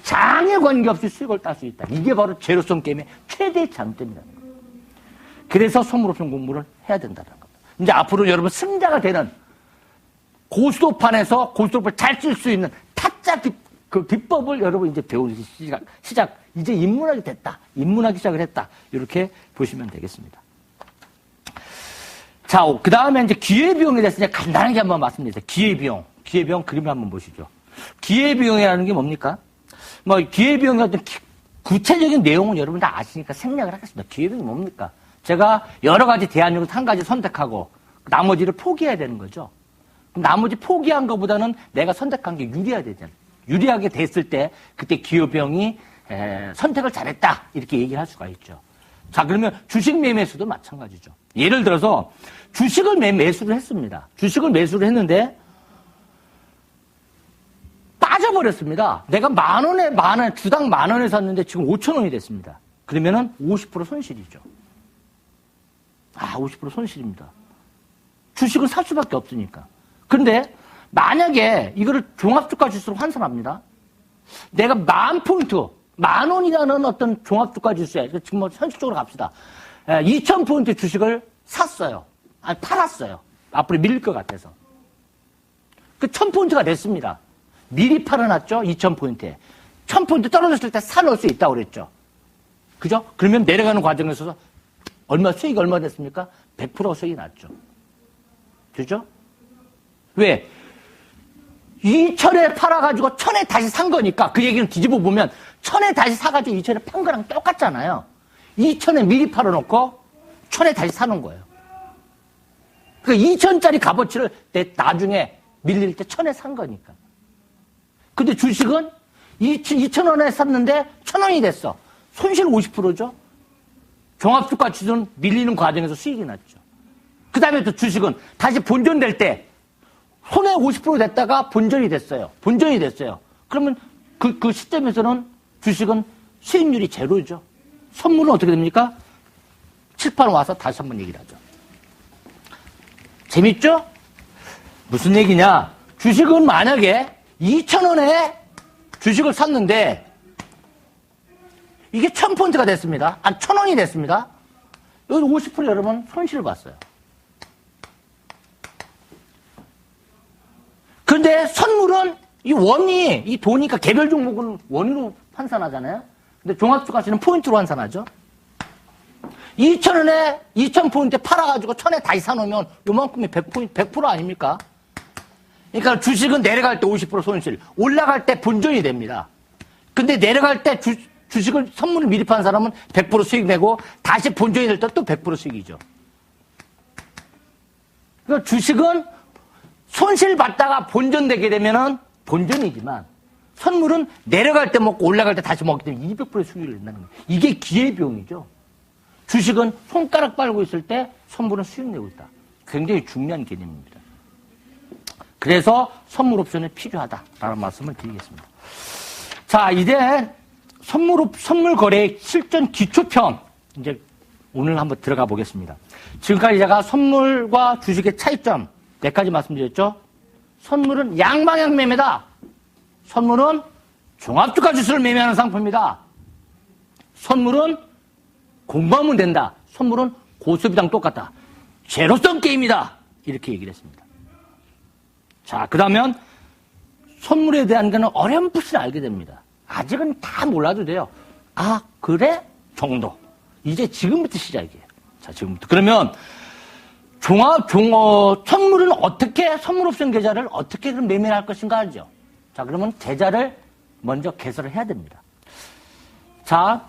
장에 관계없이 수익을 딸 수 있다. 이게 바로 제로섬 게임의 최대의 장점이라는 거예요. 그래서 선물옵션 공부를 해야 된다는 겁니다. 이제 앞으로 여러분 승자가 되는 고스톱판에서 고스톱을 잘 쓸 수 있는 타짜 그 기법을 여러분 이제 배우기 시작, 이제 입문하게 됐다. 입문하기 시작을 했다. 이렇게 보시면 되겠습니다. 자, 그 다음에 이제 기회비용에 대해서 이제 간단하게 한번 말씀드릴게요. 기회비용 그림을 한번 보시죠. 기회비용이라는 게 뭡니까? 뭐, 기회비용의 어떤 구체적인 내용은 여러분 다 아시니까 생략을 하겠습니다. 기회비용이 뭡니까? 제가 여러 가지 대안 중에서 한 가지 선택하고 나머지를 포기해야 되는 거죠. 그럼 나머지 포기한 것보다는 내가 선택한 게 유리해야 되잖아요. 유리하게 됐을 때 그때 기회비용이 선택을 잘했다 이렇게 얘기를 할 수가 있죠. 자, 그러면 주식 매매수도 마찬가지죠. 예를 들어서 주식을 매수를 했습니다. 주식을 매수를 했는데 빠져버렸습니다. 내가 주당 10,000원에 샀는데 지금 5,000원이 됐습니다. 그러면은 50% 손실이죠. 50% 손실입니다. 주식을 살 수밖에 없으니까. 그런데 만약에 이거를 종합주가 지수로 환산합니다. 내가 10,000포인트, 10,000원이라는 어떤 종합주가 지수에, 지금 뭐 현실적으로 갑시다. 2,000포인트 주식을 샀어요. 팔았어요. 앞으로 밀릴 것 같아서. 1,000포인트가 됐습니다. 미리 팔아놨죠? 2,000포인트에. 1,000포인트 떨어졌을 때 사놓을 수 있다고 그랬죠. 그죠? 그러면 내려가는 과정에서 수익이 얼마 됐습니까? 100% 수익이 났죠. 그죠? 왜? 2,000에 팔아가지고 1,000에 다시 산 거니까 그 얘기를 뒤집어 보면 1,000에 다시 사가지고 2,000에 판 거랑 똑같잖아요. 2,000에 미리 팔아놓고 1,000에 다시 사놓은 거예요. 그러니까 2,000짜리 값어치를 나중에 밀릴 때 1,000에 산 거니까. 근데 주식은 2,000원에 샀는데 1,000원이 됐어. 손실 50%죠? 종합주가 지수는 밀리는 과정에서 수익이 났죠. 그 다음에 또 주식은 다시 본전될 때 손해 50% 됐다가 본전이 됐어요. 그러면 그 시점에서는 주식은 수익률이 제로죠. 선물은 어떻게 됩니까? 칠판 와서 다시 한번 얘기를 하죠. 재밌죠? 무슨 얘기냐? 주식은 만약에 2,000원에 주식을 샀는데 이게 1,000포인트가 됐습니다. 1,000원이 됐습니다. 여기 50% 여러분 손실을 봤어요. 그런데 선물은 이 돈이니까 개별 종목은 원으로 환산하잖아요. 근데 종합주가시는 포인트로 환산하죠. 2,000원에 2,000포인트 팔아가지고 1,000에 다시 사놓으면 요만큼이 100% 아닙니까? 그러니까 주식은 내려갈 때 50% 손실, 올라갈 때 본전이 됩니다. 근데 내려갈 때 주식을 선물을 미리 판 사람은 100% 수익 내고 다시 본전이 될 때 또 100% 수익이죠. 그러니까 주식은 손실 받다가 본전되게 되면은 본전이지만 선물은 내려갈 때 먹고 올라갈 때 다시 먹기 때문에 200% 수익을 낸다는 거예요. 이게 기회비용이죠. 주식은 손가락 빨고 있을 때 선물은 수익 내고 있다. 굉장히 중요한 개념입니다. 그래서 선물 옵션이 필요하다라는 말씀을 드리겠습니다. 자, 이제 선물 거래 실전 기초편 이제 오늘 한번 들어가 보겠습니다. 지금까지 제가 선물과 주식의 차이점 몇 가지 말씀드렸죠. 선물은 양방향 매매다. 선물은 종합주가 지수를 매매하는 상품이다. 선물은 공부하면 된다. 선물은 고수비랑 똑같다. 제로섬 게임이다. 이렇게 얘기를 했습니다. 자, 그 다음엔 선물에 대한 거는 어렴풋이 알게 됩니다. 아직은 다 몰라도 돼요. 그래? 정도. 이제 지금부터 시작이에요. 자, 지금부터. 그러면 선물은 어떻게, 선물 옵션 계좌를 어떻게 그럼 매매를 할 것인가 하죠. 자, 그러면 계좌를 먼저 개설을 해야 됩니다. 자,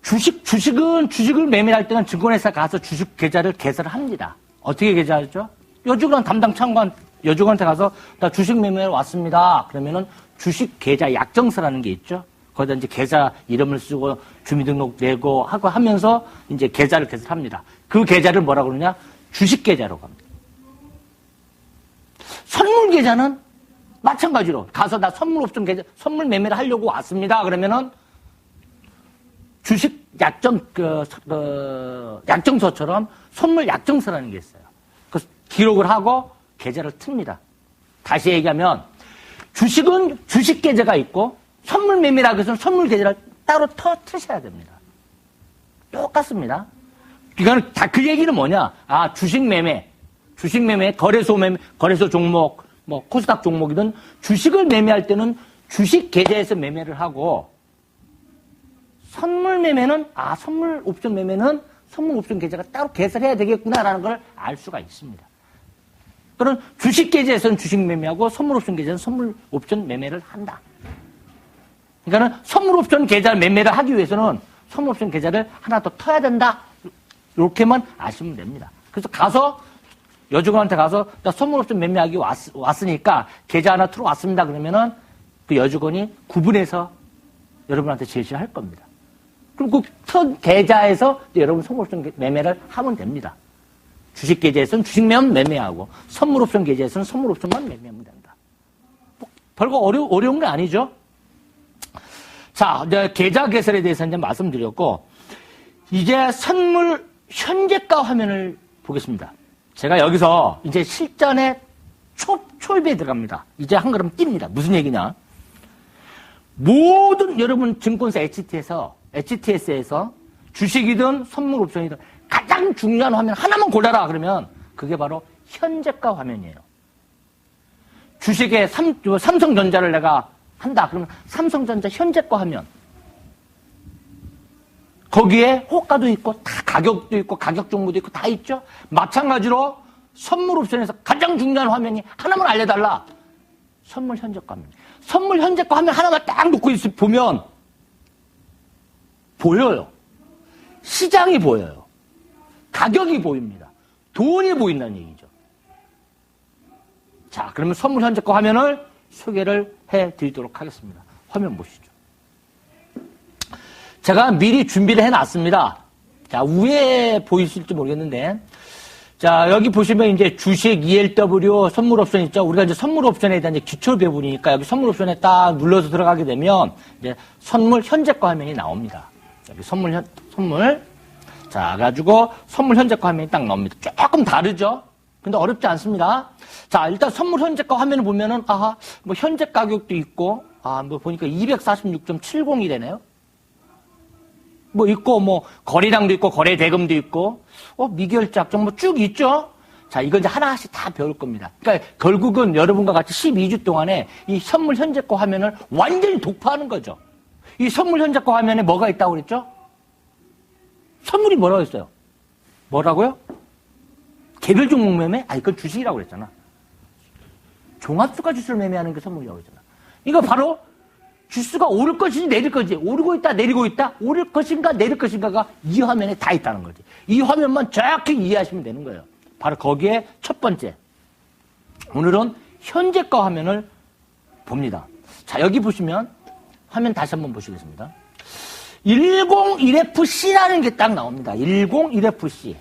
주식을 매매할 때는 증권회사 가서 주식 계좌를 개설을 합니다. 어떻게 계좌하죠? 여직원 담당 차관, 여직원한테 가서 나 주식 매매를 왔습니다. 그러면은 주식 계좌 약정서라는 게 있죠. 거기다 이제 계좌 이름을 쓰고 주민등록 내고 하고 하면서 이제 계좌를 개설합니다. 그 계좌를 뭐라고 그러냐? 주식 계좌라고 합니다. 선물 계좌는 마찬가지로 가서 나 선물 옵션 계좌, 선물 매매를 하려고 왔습니다. 그러면은 주식 약정서처럼 선물 약정서라는 게 있어요. 그 기록을 하고 계좌를 틉니다. 다시 얘기하면 주식은 주식 계좌가 있고 선물 매매라고 해서 선물 계좌를 따로 트셔야 됩니다. 똑같습니다. 이거는 다 그 얘기는 뭐냐? 아, 주식 매매, 거래소 매매, 거래소 종목, 뭐 코스닥 종목이든 주식을 매매할 때는 주식 계좌에서 매매를 하고 선물 매매는 선물 옵션 매매는 선물 옵션 계좌가 따로 개설해야 되겠구나라는 걸 알 수가 있습니다. 그럼 주식 계좌에서는 주식 매매하고 선물 옵션 계좌는 선물 옵션 매매를 한다. 그러니까는 선물 옵션 계좌 매매를 하기 위해서는 선물 옵션 계좌를 하나 더 터야 된다. 이렇게만 아시면 됩니다. 그래서 가서 여직원한테 가서 나 선물 옵션 매매하기 왔으니까 계좌 하나 들어왔습니다. 그러면은 그 여직원이 구분해서 여러분한테 제시할 겁니다. 그럼 그 턴 계좌에서 여러분 선물 옵션 매매를 하면 됩니다. 주식 계좌에서는 주식만 매매하고 선물 옵션 계좌에서는 선물 옵션만 매매하면 된다. 별거 어려운 게 아니죠. 자, 이제 계좌 개설에 대해서 이제 말씀드렸고 이제 선물 현재가 화면을 보겠습니다. 제가 여기서 이제 실전에 초입에 들어갑니다. 이제 한 걸음 띱니다. 무슨 얘기냐? 모든 여러분 증권사 HTS에서 주식이든 선물 옵션이든 가장 중요한 화면 하나만 골라라 그러면 그게 바로 현재가 화면이에요. 주식에 삼성전자를 내가 한다 그러면 삼성전자 현재가 화면. 거기에 호가도 있고 다 가격도 있고 가격 정보도 있고 다 있죠. 마찬가지로 선물 옵션에서 가장 중요한 화면이 하나만 알려달라. 선물 현재가입니다. 선물 현재가 화면 하나만 딱 놓고 보면 보여요. 시장이 보여요. 가격이 보입니다. 돈이 보인다는 얘기죠. 자, 그러면 선물 현재가 화면을 소개를 해드리도록 하겠습니다. 화면 보시죠. 제가 미리 준비를 해놨습니다. 자, 위에 보이실지 모르겠는데, 자, 여기 보시면 이제 주식 ELW 선물 옵션 있죠? 우리가 이제 선물 옵션에 대한 이제 기초 배분이니까 여기 선물 옵션에 딱 눌러서 들어가게 되면 이제 선물 현재가 화면이 나옵니다. 여기 선물. 자, 가지고 선물 현재가 화면이 딱 나옵니다. 조금 다르죠? 근데 어렵지 않습니다. 자, 일단 선물 현재가 화면을 보면은, 뭐 현재 가격도 있고, 뭐 보니까 246.70이 되네요. 뭐 있고, 뭐 거래량도 있고, 거래 대금도 있고, 미결제 약정 뭐 쭉 있죠? 자, 이건 이제 하나씩 다 배울 겁니다. 그러니까 결국은 여러분과 같이 12주 동안에 이 선물 현재가 화면을 완전히 독파하는 거죠. 이 선물 현재가 화면에 뭐가 있다고 그랬죠? 선물이 뭐라고 했어요? 뭐라고요? 개별 종목 매매? 이건 주식이라고 그랬잖아. 종합주가 지수를 매매하는 게 선물이라고 그랬잖아. 이거 바로 지수가 오를 것인지 내릴 것인지, 오르고 있다, 내리고 있다, 오를 것인가, 내릴 것인가가 이 화면에 다 있다는 거지. 이 화면만 정확히 이해하시면 되는 거예요. 바로 거기에 첫 번째. 오늘은 현재가 화면을 봅니다. 자, 여기 보시면 화면 다시 한번 보시겠습니다. 101FC라는 게 딱 나옵니다. 101FC.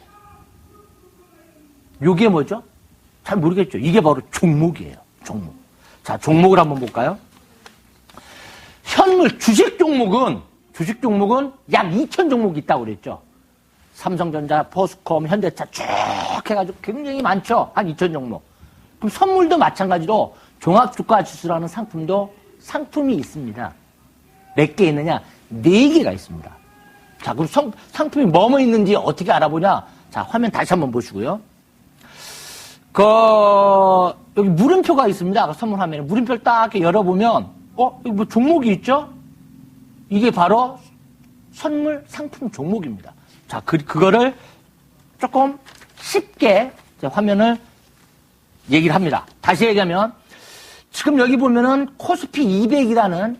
요게 뭐죠? 잘 모르겠죠? 이게 바로 종목이에요. 종목. 자, 종목을 한번 볼까요? 현물, 주식 종목은 약 2,000 종목이 있다고 그랬죠? 삼성전자, 포스콤, 현대차 쭉 해가지고 굉장히 많죠? 한 2,000 종목. 그럼 선물도 마찬가지로 종합주가지수라는 상품이 있습니다. 몇 개 있느냐? 4개가 있습니다. 자, 그럼 상품이 뭐뭐 있는지 어떻게 알아보냐? 자, 화면 다시 한번 보시고요. 여기 물음표가 있습니다. 선물 화면에. 물음표를 딱 이렇게 열어보면, 여기 뭐 종목이 있죠? 이게 바로 선물 상품 종목입니다. 자, 그거를 조금 쉽게 자, 화면을 얘기를 합니다. 다시 얘기하면 지금 여기 보면은 코스피 200이라는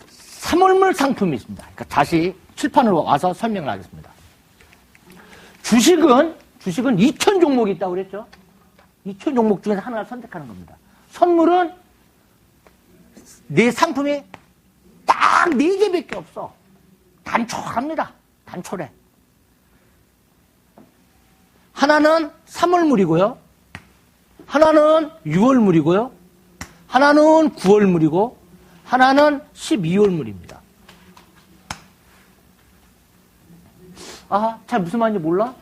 사물물 상품이 있습니다. 그러니까 다시 칠판으로 와서 설명을 하겠습니다. 주식은 2,000 종목이 있다고 그랬죠? 2,000 종목 중에서 하나를 선택하는 겁니다. 선물은 내 상품이 딱 4개밖에 없어. 단촐합니다. 단촐해. 하나는 3월물이고요. 하나는 6월물이고요. 하나는 9월물이고 하나는 12월물입니다. 아, 잘 무슨 말인지 몰라?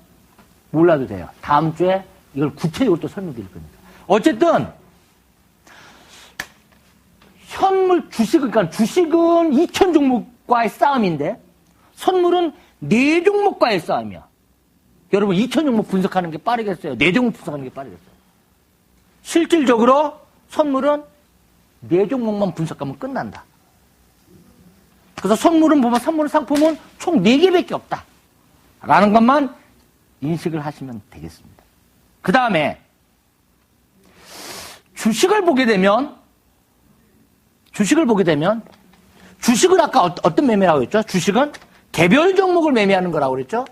몰라도 돼요. 다음 주에 이걸 구체적으로 또 설명드릴 겁니다. 어쨌든 현물 주식은, 그러니까 주식은 2,000 종목과의 싸움인데 선물은 4종목과의 싸움이야. 여러분 2,000 종목 분석하는 게 빠르겠어요? 4종목 분석하는 게 빠르겠어요? 실질적으로 선물은 4종목만 분석하면 끝난다. 그래서 선물은 보면 선물 상품은 총 4개밖에 없다. 라는 것만 인식을 하시면 되겠습니다. 그 다음에 주식을 보게 되면 주식은 아까 어떤 매매라고 했죠? 주식은 개별 종목을 매매하는 거라고 그랬죠?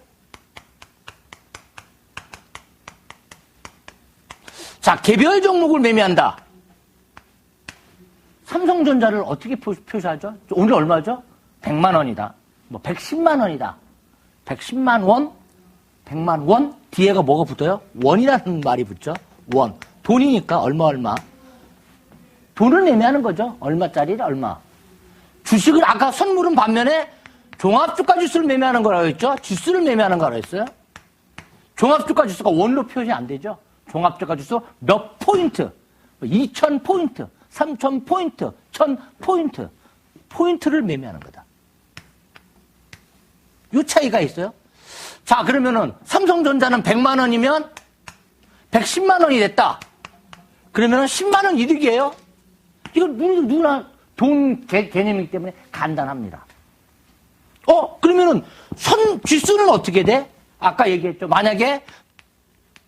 자, 개별 종목을 매매한다. 삼성전자를 어떻게 표시하죠? 오늘 얼마죠? 100만 원이다. 뭐 110만 원이다. 110만 원, 100만 원, 뒤에가 뭐가 붙어요? 원이라는 말이 붙죠? 원. 돈이니까 얼마. 돈을 매매하는 거죠. 얼마짜리, 얼마. 주식은 아까 선물은 반면에 종합주가 지수를 매매하는 거라고 했죠? 지수를 매매하는 거라고 했어요? 종합주가 지수가 원로 표시 안 되죠? 종합주가 지수 몇 포인트? 2,000포인트, 3,000포인트, 1,000포인트. 포인트를 매매하는 거다. 이 차이가 있어요. 자, 그러면은 삼성전자는 100만 원이면 110만 원이 됐다. 그러면은 10만 원 이득이에요. 이건 누구나 돈 개념이기 때문에 간단합니다. 그러면은 지수는 어떻게 돼? 아까 얘기했죠. 만약에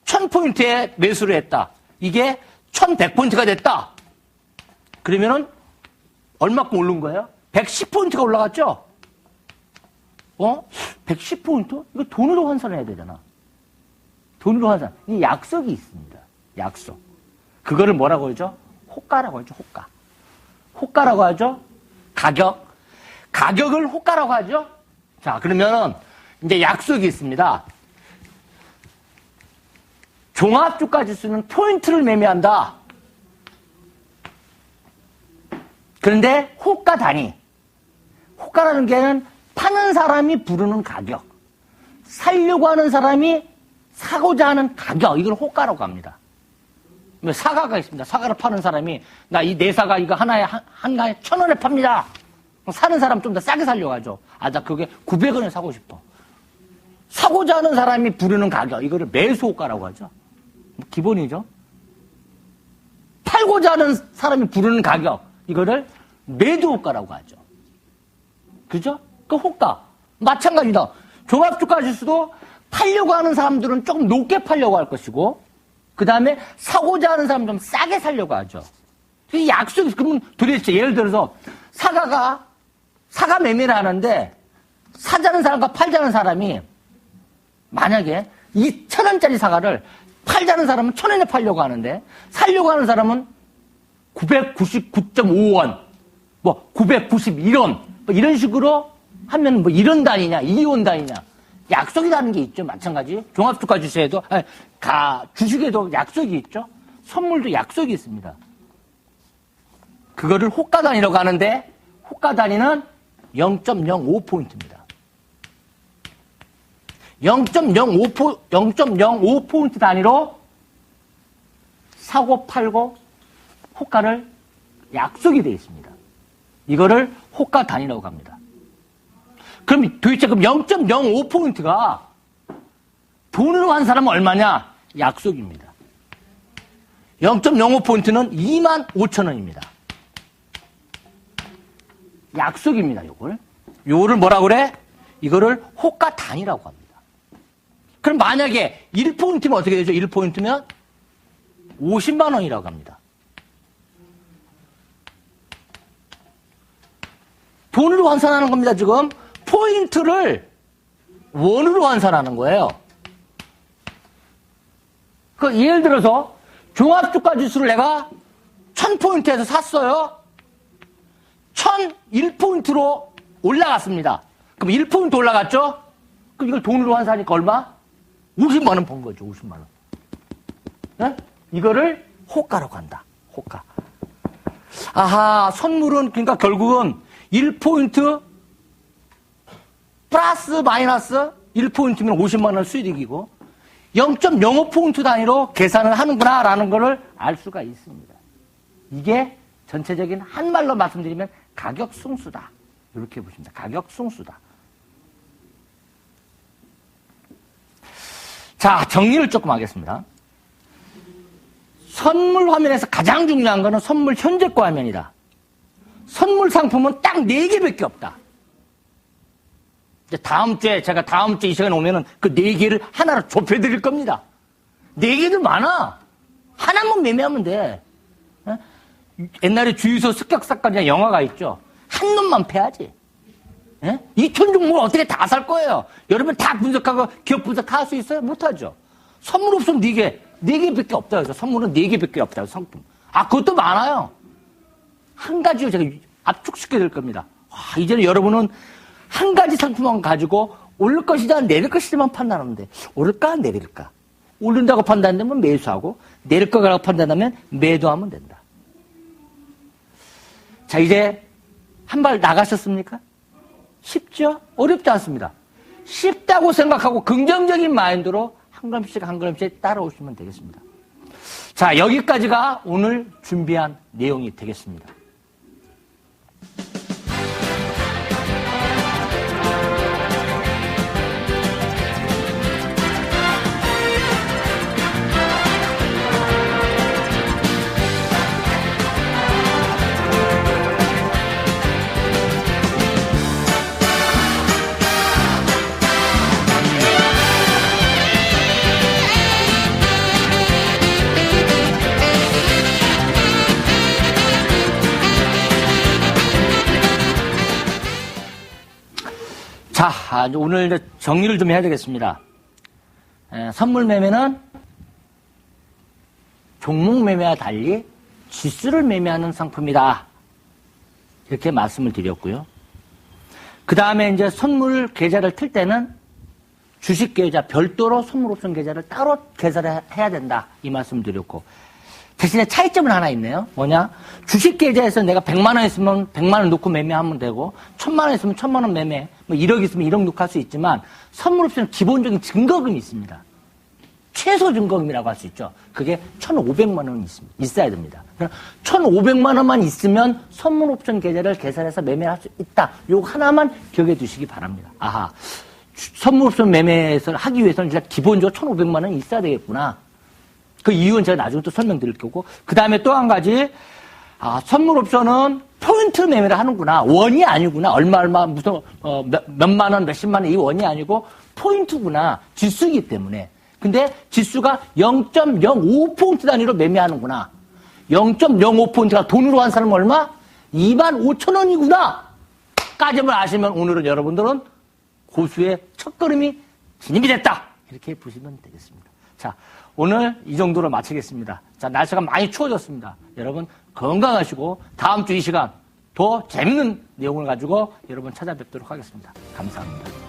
1,000포인트에 매수를 했다. 이게 1,100포인트가 됐다. 그러면은 얼마큼 오른 거예요? 110포인트가 올라갔죠? 110포인트? 이거 돈으로 환산해야 되잖아. 돈으로 환산. 이 약속이 있습니다. 약속. 그거를 뭐라고 하죠? 호가라고 하죠, 호가. 호가라고 하죠? 가격. 가격을 호가라고 하죠? 자, 그러면은 이제 약속이 있습니다. 종합주가 지수는 포인트를 매매한다. 그런데 호가 단위. 호가라는 게는 파는 사람이 부르는 가격. 살려고 하는 사람이 사고자 하는 가격. 이걸 호가라고 합니다. 사과가 있습니다. 사과를 파는 사람이 나 내 사과 이거 하나에 1,000원에 팝니다. 사는 사람 좀 더 싸게 살려고 하죠. 나 그게 900원에 사고 싶어. 사고자 하는 사람이 부르는 가격. 이거를 매수 호가라고 하죠. 기본이죠. 팔고자 하는 사람이 부르는 가격. 이거를 매도 호가라고 하죠. 그죠? 그 호가. 마찬가지다. 종합주가 지수도 팔려고 하는 사람들은 조금 높게 팔려고 할 것이고, 그 다음에 사고자 하는 사람은 좀 싸게 살려고 하죠. 이 약속이, 그러면 도대체 예를 들어서 사과 매매를 하는데 사자는 사람과 팔자는 사람이 만약에 2,000원짜리 사과를 팔자는 사람은 1,000원에 팔려고 하는데 살려고 하는 사람은 999.5원, 뭐 991원, 뭐 이런 식으로 하면 뭐 1원 단위냐, 2원 단위냐. 약속이라는 게 있죠. 마찬가지. 종합주가 지수에도, 주식에도 약속이 있죠. 선물도 약속이 있습니다. 그거를 호가 단위라고 하는데, 호가 단위는 0.05포인트입니다. 0.05포인트 단위로 사고 팔고 호가를 약속이 되어 있습니다. 이거를 호가 단위라고 합니다. 그럼 도대체 0.05포인트가 돈으로 한 사람은 얼마냐? 약속입니다. 0.05포인트는 25,000원입니다. 약속입니다, 요거를 뭐라고 그래? 이거를 호가 단위라고 합니다. 그럼 만약에 1포인트면 어떻게 되죠? 1포인트면 50만 원이라고 합니다. 돈으로 환산하는 겁니다, 지금. 포인트를 원으로 환산하는 거예요. 그 예를 들어서 종합주가 지수를 내가 1000포인트에서 샀어요. 1001포인트로 올라갔습니다. 그럼 1포인트 올라갔죠? 그럼 이걸 돈으로 환산하니까 얼마? 50만 원 번 거죠, 50만 원. 네? 이거를 호가라고 한다. 호가. 아하, 선물은 그러니까 결국은 1포인트 플러스 마이너스 1포인트면 50만 원 수익이고 0.05포인트 단위로 계산을 하는구나라는 것을 알 수가 있습니다. 이게 전체적인 한말로 말씀드리면 가격 승수다. 이렇게 보십니다. 가격 승수다. 자, 정리를 조금 하겠습니다. 선물 화면에서 가장 중요한 거는 선물 현재가 화면이다. 선물 상품은 딱 4개밖에 없다. 이제 제가 다음 주에 이 시간에 오면은 그 4개를 하나로 좁혀드릴 겁니다. 4개도 많아. 하나만 매매하면 돼. 옛날에 주유소 습격사건이라는 영화가 있죠. 한 놈만 패야지. 2천 종목을 어떻게 다 살 거예요? 여러분 다 분석하고 기업 분석 다 할 수 있어요? 못하죠. 선물 옵션 4개. 4개밖에 없다. 그래서 선물은 4개밖에 없다. 상품. 그것도 많아요. 한 가지로 제가 압축시켜 드릴 겁니다. 이제는 여러분은 한 가지 상품만 가지고 오를 것이냐 내릴 것이냐만 판단하면 돼. 오를까 내릴까. 오른다고 판단하면 매수하고 내릴 거라고 판단하면 매도하면 된다. 자, 이제 한 발 나가셨습니까? 쉽죠? 어렵지 않습니다. 쉽다고 생각하고 긍정적인 마인드로 한 걸음씩 한 걸음씩 따라오시면 되겠습니다. 자, 여기까지가 오늘 준비한 내용이 되겠습니다. 자, 오늘 이제 정리를 좀 해야 되겠습니다. 선물 매매는 종목 매매와 달리 지수를 매매하는 상품이다. 이렇게 말씀을 드렸고요. 그 다음에 이제 선물 계좌를 틀 때는 주식 계좌 별도로 선물 옵션 계좌를 따로 계좌를 해야 된다. 이 말씀 드렸고. 대신에 차이점은 하나 있네요. 뭐냐? 주식 계좌에서 내가 100만 원 있으면 100만 원 넣고 매매하면 되고 1000만 원 있으면 1000만 원 매매, 1억 있으면 1억 넣고 할 수 있지만 선물 옵션은 기본적인 증거금이 있습니다. 최소 증거금이라고 할 수 있죠. 그게 1,500만 원이 있어야 됩니다. 1,500만 원만 있으면 선물 옵션 계좌를 계산해서 매매할 수 있다. 요거 하나만 기억해 두시기 바랍니다. 아하, 선물 옵션 매매를 하기 위해서는 진짜 기본적으로 1,500만 원이 있어야 되겠구나. 그 이유는 제가 나중에 또 설명드릴 거고. 그 다음에 또 한 가지, 선물 옵션은 포인트 매매를 하는구나. 원이 아니구나. 얼마, 무슨, 몇만 원, 몇십만 원 이 원이 아니고 포인트구나. 지수이기 때문에. 근데 지수가 0.05포인트 단위로 매매하는구나. 0.05포인트가 돈으로 환산하면 얼마? 25,000원이구나. 까짐을 아시면 오늘은 여러분들은 고수의 첫걸음이 진입이 됐다. 이렇게 보시면 되겠습니다. 자, 오늘 이 정도로 마치겠습니다. 자, 날씨가 많이 추워졌습니다. 여러분 건강하시고 다음 주 이 시간 더 재밌는 내용을 가지고 여러분 찾아뵙도록 하겠습니다. 감사합니다.